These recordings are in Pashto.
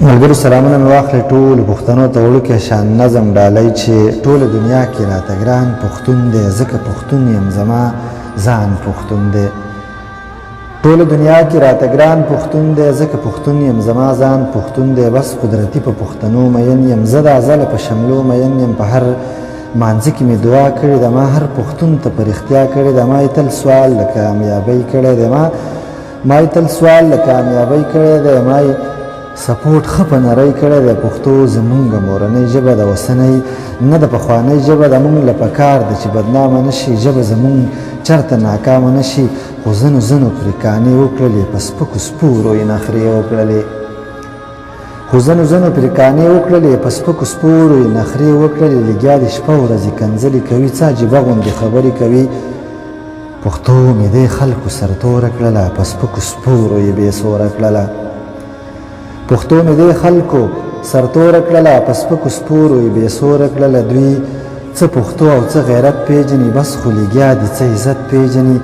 ملګرو سلامونه مې واخلئ ټولو پښتنو ته وړوکی شان نظم ډالۍ چې ټوله دنیا کې راته ګران پښتون دی ځکه پښتون یم زما ځان پښتون دی ټوله دنیا کې راته ګران پښتون دی ځکه پښتون یم زما ځان پښتون دی بس قدرتي په پښتنو مین یم زه د ازله په شملو مین یم په هر مانځه کې مې دعا کړې ده ما هر پښتون ته په رښتیا کړې ده ما یې تل سوال د کامیابۍ کړی دی ما یې تل سوال د کامیابۍ کړی دی ما یې سپورټ ښه په نرۍ کړی دی پښتو زمونږ مورنۍ ژبه ده اوسنۍ نه د پخوانۍ ژبه ده موږ له پکار ده چې بدنامه نه شي ژبه زمونږ چېرته ناکامه نه شي خو ځینو پرې کانې وکړلې په سپکو سپورو یې نخرې وکړلې خو ځینو پرې کانې وکړلې په سپکو سپورو یې نخرې وکړلې لګیا د شپه ورځې کنځلې کوي څه عجیبه غوندې خبرې کوي پښتو مې دې خلکو سرتوره کړله په سپکو سپورو یې بېسوره کړله پښتو مې دې خلکو سرتوره کړله په سپکو سپورو یې بېسوره کړله دوی څه پښتو او څه غیرت پیژني بس خو لګیا دي څه عزت پیژني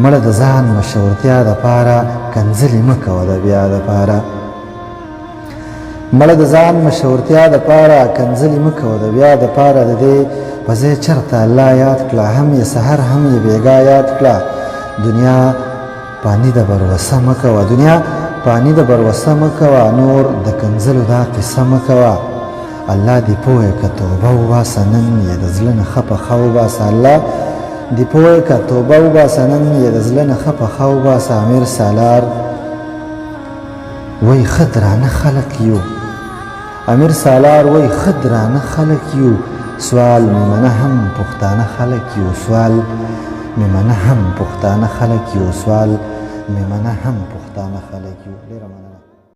مړه د ځان مشهورتیا دپاره کنځلې مه کوه د بیا دپاره مړه د ځان مشهورتیا دپاره کنځلې مه کوه د بیا دپاره د دې په ځای چېرته الله یاد کړه هم یې سحر هم یې بېګا یاد کړه دنیا پانی د بروسه مه کوه دنیا پانی د بروسه مه کوه نور د کنځلو دا قصه مه کوه الله دې پوهه که توبه وباسه نن یې د زړه نه ښه پخه وباسه الله دې پوهه که توبه وباسه نن یې د زړه نه ښه پخه وباسه امیر سالار وایي ښه درانه خلک یو امیر سالار وایي ښه درانه خلک یو سوال میمنه هم پښتانه خلک یو سوال میمنه هم پښتانه خلک یو سوال میمنه هم پښتانه خلک یو ډېره مننه